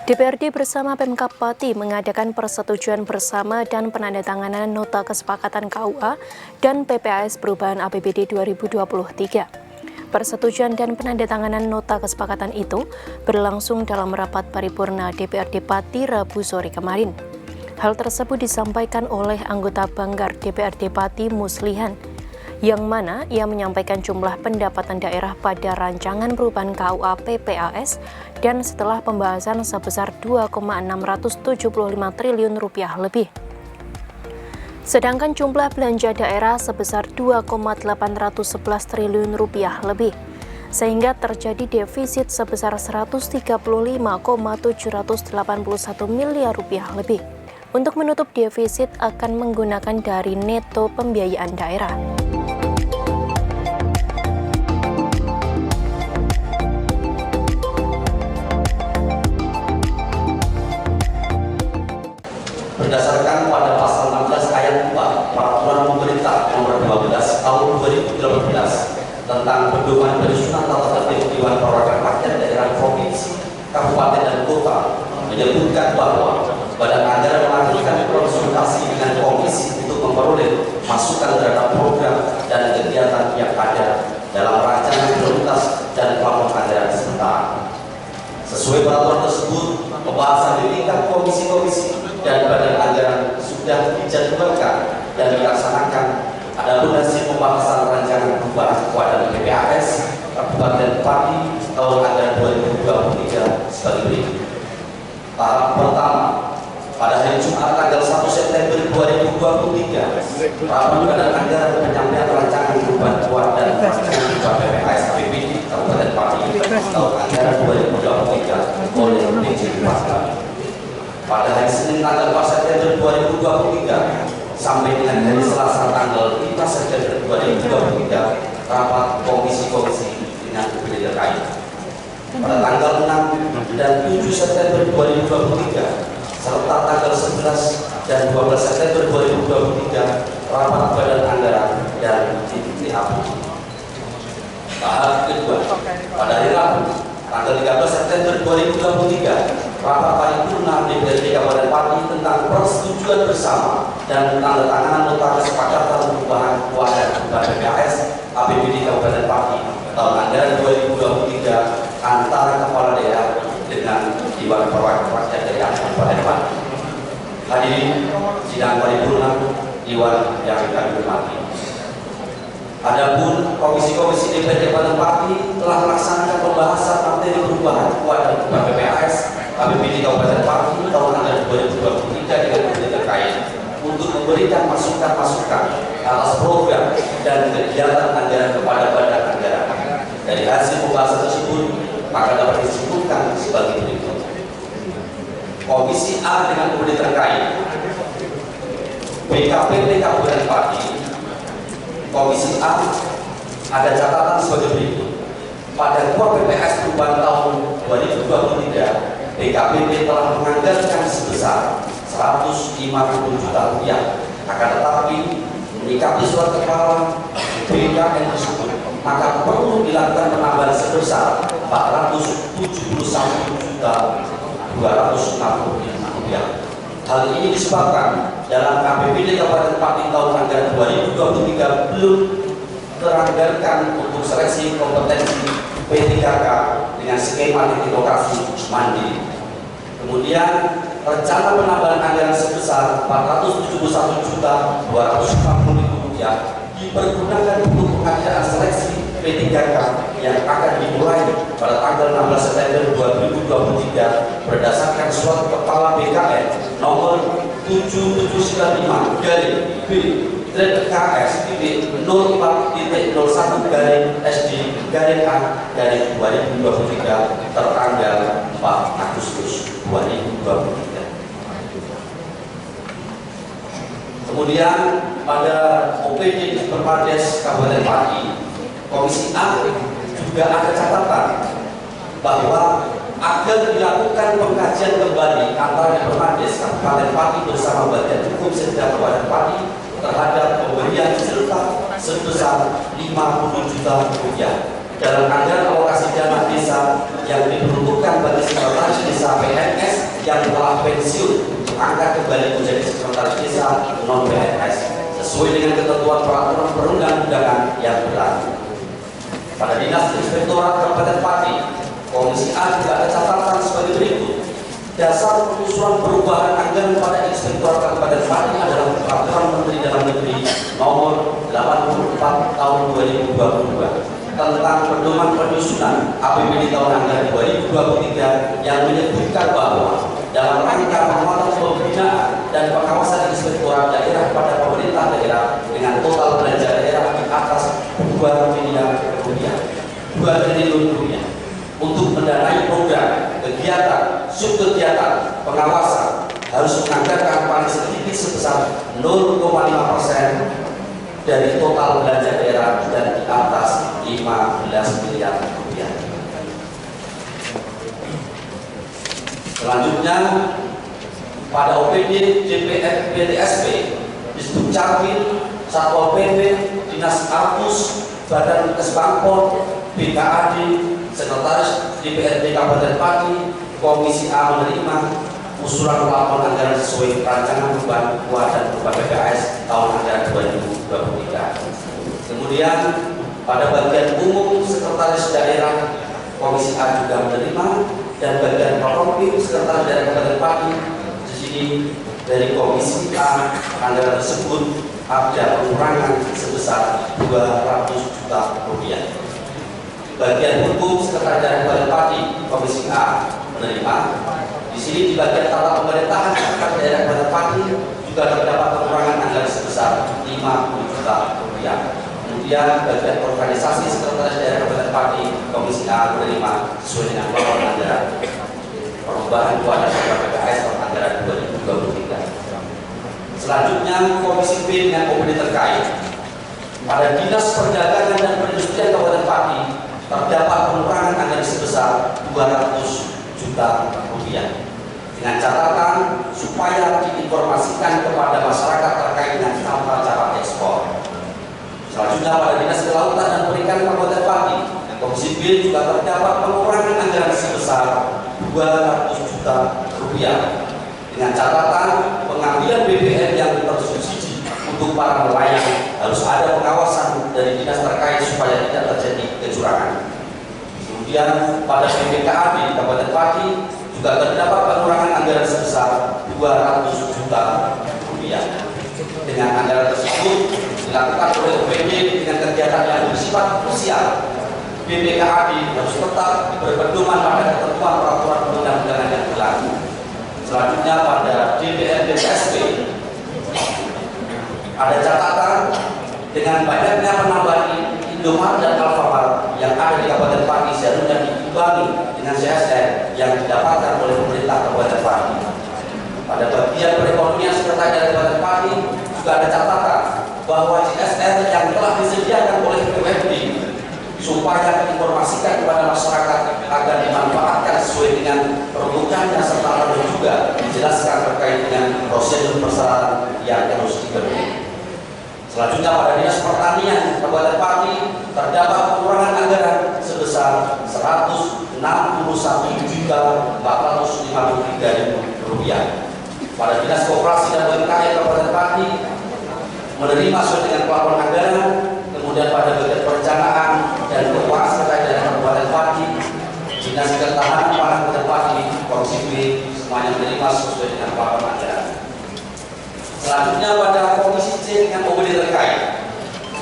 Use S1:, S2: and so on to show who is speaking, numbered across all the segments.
S1: DPRD bersama Pemkab Pati mengadakan persetujuan bersama dan penandatanganan Nota Kesepakatan KUA dan PPAS Perubahan APBD 2023. Persetujuan dan penandatanganan Nota Kesepakatan itu berlangsung dalam rapat paripurna DPRD Pati Rabu sore kemarin. Hal tersebut disampaikan oleh anggota Banggar DPRD Pati Muslihan, yang mana ia menyampaikan jumlah pendapatan daerah pada rancangan perubahan KUA PPAS dan setelah pembahasan sebesar 2,675 triliun rupiah lebih. Sedangkan jumlah belanja daerah sebesar 2,811 triliun rupiah lebih, sehingga terjadi defisit sebesar 135,781 miliar rupiah lebih. Untuk menutup defisit akan menggunakan dari neto pembiayaan daerah.
S2: Berdasarkan pada pasal 16 ayat 4 Peraturan Pemerintah Nomor 12 Tahun 2018 tentang pedoman penyusunan tata tertib Dewan Perwakilan Rakyat Daerah Provinsi, Kabupaten dan Kota menyebutkan bahwa Badan Anggaran melakukan konsultasi dengan komisi untuk memperoleh masukan terhadap program dan kegiatan yang ada dalam rancangan prioritas dan plafon anggaran sementara. Sesuai peraturan tersebut, pembahasan di tingkat komisi-komisi dan badan anggaran sudah dijadwalkan dan dilaksanakan. Adapun hasil pembahasan rancangan perubahan keuangan PPAS Kabupaten Pati tahun anggaran 2023 sebagai berikut. Tahap pertama, pada hari Jumat tanggal 1 September 2023, rapat badan anggaran penyampaian rancangan perubahan keuangan dan rancangan perubahan PPAS APBD Kabupaten Pati tahun anggaran 2023 oleh DPRD Pati. Pada hari Senin tanggal 4 September 2023 sampai dengan hari Selasa tanggal 5 September 2023 rapat komisi-komisi dengan UPD terkait. Pada tanggal 6 dan 7 September 2023 serta tanggal 11 dan 12 September 2023 rapat badan anggaran dan DPAP. Tahap kedua, pada hari Rabu tanggal 13 September 2023 rapat paripurna DPRD Kabupaten Pati tentang persetujuan bersama dan penandatanganan Nota Kesepakatan Perubahan Keuangan PPAS APBD Kabupaten Pati tahun anggaran 2023 antara kepala daerah dengan Dewan Perwakilan Rakyat Daerah Kabupaten Pati. Hadirin sidang paripurna Dewan yang kami hormati. Adapun komisi-komisi DPRD Kabupaten Pati telah melaksanakan pembahasan materi perubahan keuangan PPAS APBD Kabupaten Pati tahun anggaran 2023 dengan UPD terkait untuk memberikan masukan-masukan atas program dan kegiatan anggaran kepada badan anggaran. Dari hasil pembahasan tersebut, maka dapat disimpulkan sebagai berikut. Komisi A dengan UPD terkait, BKPT Kabupaten Pati. Komisi A ada catatan sebagai berikut. Pada KUA PPAS perubahan tahun 2023, BKPT telah menganggarkan sebesar 150 juta rupiah. Akan tetapi, menyikapi surat kepala BKN tersebut, maka perlu dilakukan penambahan sebesar 471 juta 260 rupiah. Hal ini disebabkan dalam APBD Kabupaten Pati tahun anggaran 2023 belum teranggarkan untuk seleksi kompetensi P3K dengan skema titik lokasi mandiri. Kemudian rencana penambahan anggaran sebesar 471 juta 260 rupiah dipergunakan untuk pengadaan seleksi P3K yang akan dimulai pada tanggal 16 September 2023 berdasarkan surat kepala BKN nomor 7795 B KS.04.01 SD A 2023 tertanggal 4 Agustus 2023. Kemudian pada OPD Perpades Kabupaten Pati, Komisi A juga ada catatan bahwa agar dilakukan pengkajian kembali antara Perpades Kabupaten Pati bersama Badan Hukum Sedang Kabupaten Pati terhadap pemberian silta sebesar 50 juta rupiah dalam anggaran alokasi dana desa yang diperuntukkan bagi sekretaris desa PNS yang telah pensiun angkat kembali menjadi sekretaris desa non PNS sesuai dengan ketentuan peraturan perundang-undangan yang berlaku. Pada Dinas Inspektorat Kabupaten Pati, Komisi A juga ada catatan sebagai berikut. Dasar penyusunan perubahan anggaran pada Inspektorat Kabupaten Pati adalah Peraturan Menteri Dalam Negeri Nomor 84 Tahun 2022 tentang pedoman penyusunan APBD tahun anggaran 2023 yang menyebutkan bahwa dalam rangka penguatan pembinaan dan pengawasan inspektorat daerah pada pemerintah daerah dengan total belanja daerah di atas 2 miliar rupiah, 2 triliun rupiah untuk mendanai program, kegiatan, subkegiatan, pengawasan harus menganggarkan paling sedikit sebesar 0,5% dari total belanja daerah dan di atas 15 miliar rupiah. Selanjutnya, pada OPD DPR BTSP, Disduk Capil, Satpol PP, Dinas Artus, Badan Kesbangpol, BKAD, Sekretaris DPRD Kabupaten Pati, Komisi A menerima usulan pelaporan anggaran sesuai rancangan perubahan UA dan perubahan PPAS tahun anggaran 2023. Kemudian pada bagian umum Sekretaris Daerah, Komisi A juga menerima, dan bagian Prokopim Sekretaris Daerah Kabupaten Pati di sini dari Komisi A anggaran tersebut ada pengurangan sebesar 200 juta rupiah. Bagian hukum Sekretaris Daerah Kabupaten Pati, Komisi A menerima. Di sini di bagian tata pemerintahan Sekretaris Daerah Kabupaten Pati juga terdapat pengurangan anggaran sebesar 50 juta rupiah. Kemudian bagian organisasi Sekretaris Daerah Kabupaten Pati, Komisi A menerima sesuai dengan laporan anggaran perubahan UA dan PPAS tahun anggaran 2023. Selanjutnya Komisi B dengan OPD terkait. Pada Dinas Perdagangan dan Perindustrian Kabupaten Pati terdapat pengurangan anggaran sebesar 200 juta rupiah dengan catatan supaya diinformasikan kepada masyarakat terkait dengan tata cara ekspor. Selanjutnya pada Dinas Kelautan dan Perikanan Kabupaten Pati, Komisi B juga terdapat pengurangan anggaran sebesar 200 juta rupiah dengan catatan pengambilan BBM yang tersubsidi untuk para nelayan harus ada pengawasan dari dinas terkait supaya tidak terjadi kecurangan. Kemudian pada BPKAD Kabupaten Pati juga terdapat pengurangan anggaran sebesar 200 juta rupiah. Dengan anggaran tersebut dilakukan oleh OPD dengan kegiatan yang bersifat krusial. BPKAD harus tetap berpedoman pada ketentuan peraturan perundang-undangan yang berlaku. Selanjutnya pada DPR BTSP ada catatan dengan banyaknya penambahan Indomaret dan Alfamart yang ada di Kabupaten Pati seharusnya diimbangi dengan CSR yang didapatkan oleh pemerintah Kabupaten Pati. Pada bagian perekonomian Sekretaris Daerah Kabupaten Pati juga ada catatan bahwa CSR yang telah disediakan oleh BUMD supaya diinformasikan kepada masyarakat agar dimanfaatkan sesuai dengan peruntukannya serta perlu juga dijelaskan terkait dengan prosedur persyaratan yang harus dipenuhi. Selanjutnya pada Dinas Pertanian Kabupaten Pati terdapat pengurangan anggaran sebesar 161.453.000 rupiah. Pada Dinas Koperasi dan UMKM Kabupaten Pati menerima sesuai dengan pelaporan anggaran. Kemudian pada bagian perencanaan dan keuangan Sekretaris Daerah Kabupaten Pati, Dinas Ketahanan Pangan Kabupaten Pati, Komisi B semuanya menerima sesuai dengan pelaporan anggaran. Selanjutnya pada Komisi C dengan OPD terkait.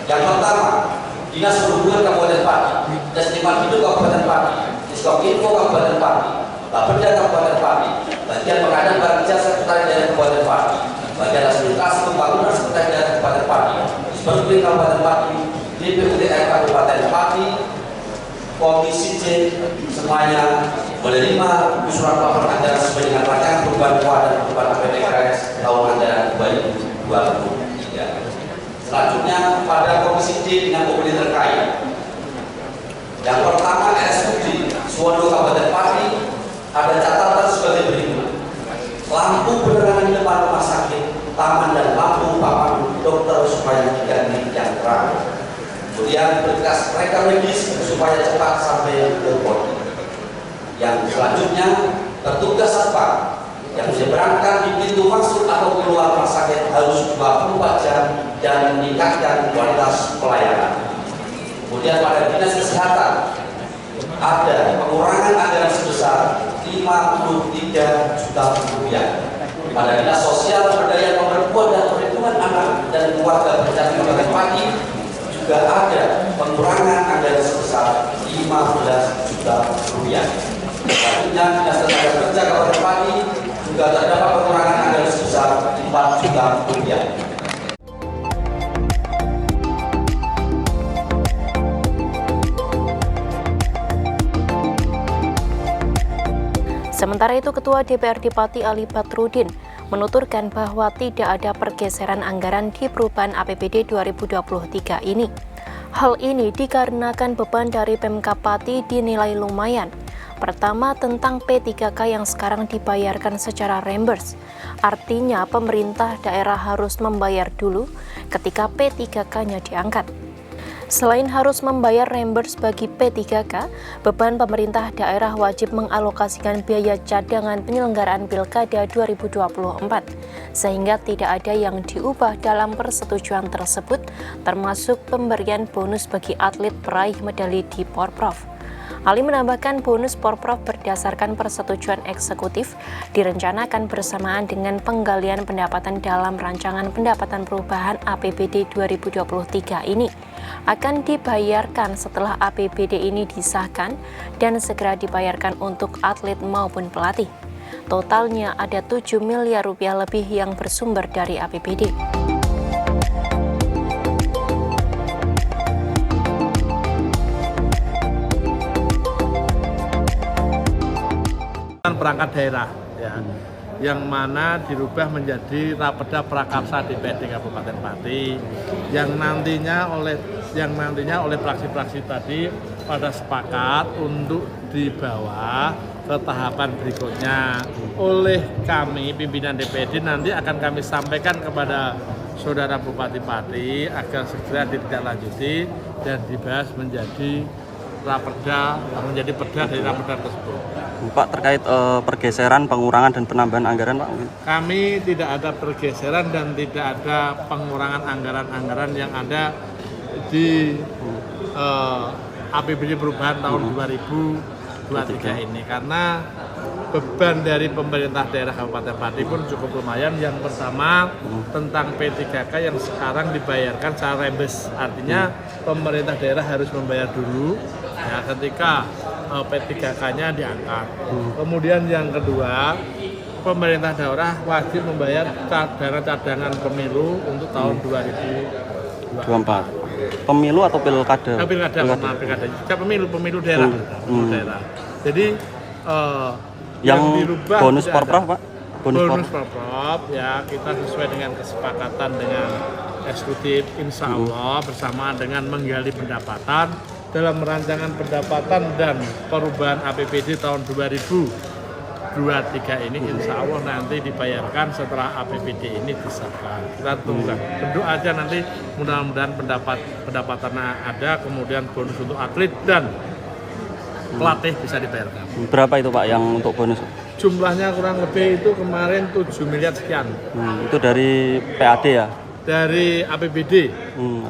S2: Yang pertama, Dinas Perhubungan Kabupaten Pati, Destinasi Hidup Kabupaten Pati, Diskominfo Kabupaten Pati, Bapeda Kabupaten Pati, bagian pengadaan barang jasa Sekretaris Daerah Kabupaten Pati, bagian administrasi pembangunan Sekretaris Daerah Kabupaten Pati, Dispergri Kabupaten Pati, DPUDR Kabupaten Pati, Komisi C semuanya menerima usulan pelaporan anggaran sesuai dengan rancangan perubahan UA dan perubahan APBD tahun anggaran 2023. Selanjutnya pada Komisi D dengan OPD terkait. Yang pertama RSUD Suwondo Kabupaten Pati ada catatan sebagai berikut. Lampu penerangan di depan rumah sakit, taman dan lampu papan dokter supaya diganti yang terang. kemudian berkas rekam medis supaya cepat sampai ke Polri. Yang selanjutnya, petugas satpam yang menyeberangkan di pintu masuk atau keluar rumah sakit harus 24 jam dan meningkatkan kualitas pelayanan. Kemudian pada dinas kesehatan ada pengurangan anggaran sebesar 53 juta rupiah. Pada dinas sosial, pemberdayaan perempuan dan perlindungan anak dan keluarga berencana Kabupaten Pati juga ada pengurangan anggaran sebesar 15 juta rupiah. Selanjutnya, dinas tenaga kerja Kabupaten Pati juga terdapat pengurangan anggaran sebesar 4 juta rupiah.
S1: Sementara itu, Ketua DPRD Pati Ali Badrudin menuturkan bahwa tidak ada pergeseran anggaran di perubahan APBD 2023 ini. Hal ini dikarenakan beban dari Pemkab Pati dinilai lumayan. Pertama, tentang P3K yang sekarang dibayarkan secara reimburse. Artinya, pemerintah daerah harus membayar dulu ketika P3K-nya diangkat. Selain harus membayar reimburse bagi P3K, beban pemerintah daerah wajib mengalokasikan biaya cadangan penyelenggaraan Pilkada 2024, sehingga tidak ada yang diubah dalam persetujuan tersebut, termasuk pemberian bonus bagi atlet peraih medali di Porprov. Ali menambahkan bonus Porprov berdasarkan persetujuan eksekutif direncanakan bersamaan dengan penggalian pendapatan dalam rancangan pendapatan perubahan APBD 2023 ini akan dibayarkan setelah APBD ini disahkan dan segera dibayarkan untuk atlet maupun pelatih. Totalnya ada 7 miliar rupiah lebih yang bersumber dari APBD.
S3: Perangkat daerah ya, yang mana dirubah menjadi Rapeda Prakarsa DPRD Kabupaten Pati yang nantinya oleh praksi-praksi tadi pada sepakat untuk dibawa ke tahapan berikutnya oleh kami pimpinan DPRD. Nanti akan kami sampaikan kepada saudara Bupati Pati agar segera ditindaklanjuti dan dibahas menjadi perda dari Rapeda tersebut.
S4: Pak, terkait pergeseran, pengurangan dan penambahan anggaran, Pak?
S3: Kami tidak ada pergeseran dan tidak ada pengurangan anggaran-anggaran yang ada di APBD perubahan tahun 2023 ini, karena beban dari pemerintah daerah Kabupaten Pati pun cukup lumayan. Yang pertama tentang P3K yang sekarang dibayarkan secara reimburse, artinya pemerintah daerah harus membayar dulu ya ketika P3K-nya diangkat. Kemudian yang kedua, pemerintah daerah wajib membayar cadangan pemilu untuk tahun 2024.
S4: Pemilu atau pilkada?
S3: Pilkada. Juga pemilu daerah. Daerah. Jadi
S4: yang
S3: dirubah
S4: bonus Porprov, Pak?
S3: Bonus Porprov ya, kita sesuai dengan kesepakatan dengan eksekutif, insya Allah bersamaan dengan menggali pendapatan dalam rancangan pendapatan dan perubahan APBD tahun 2023 ini, insya Allah nanti dibayarkan setelah APBD ini disahkan. Kita tunggu, berdoa aja nanti mudah-mudahan pendapatannya ada, kemudian bonus untuk atlet dan pelatih bisa dibayarkan.
S4: Berapa itu, Pak, yang untuk bonus?
S3: Jumlahnya kurang lebih itu kemarin 7 miliar sekian.
S4: Itu dari PAD ya?
S3: Dari APBD.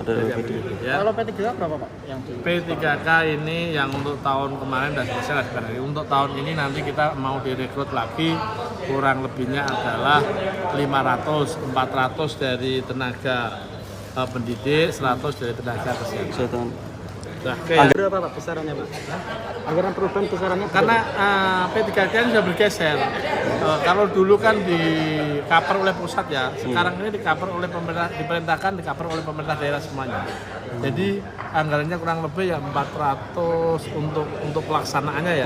S4: Dari APBD.
S3: Ya.
S5: Kalau P3K berapa, Pak?
S3: P3K ini yang untuk tahun kemarin sudah selesai lah sebenarnya. Untuk tahun ini nanti kita mau direkrut lagi, kurang lebihnya adalah 400 dari tenaga pendidik, 100 dari tenaga kesehatan.
S4: Anggaran
S5: Berapa, Pak, besarannya, Pak? Anggaran perubahan besarannya?
S3: Karena P3K sudah bergeser. Kalau dulu kan di cover oleh pusat ya, sekarang ini di cover oleh pemerintah, diperintahkan di cover oleh pemerintah daerah semuanya. Jadi anggarannya kurang lebih ya 400 untuk pelaksanaannya ya,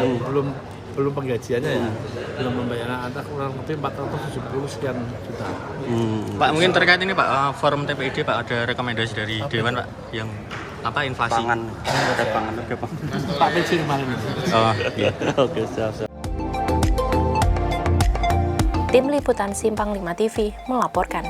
S3: belum penggajiannya ya, belum pembayaran, ada kurang lebih 470 sekian juta.
S6: Pak, mungkin terkait ini Pak, forum TPID Pak, ada rekomendasi dari Dewan Pak yang inflasi
S4: pangan. Oke, Pak.
S3: Pak PC kemarin itu.
S6: Oh, iya.
S4: Oke, siap.
S1: Tim Liputan Simpang 5 TV melaporkan.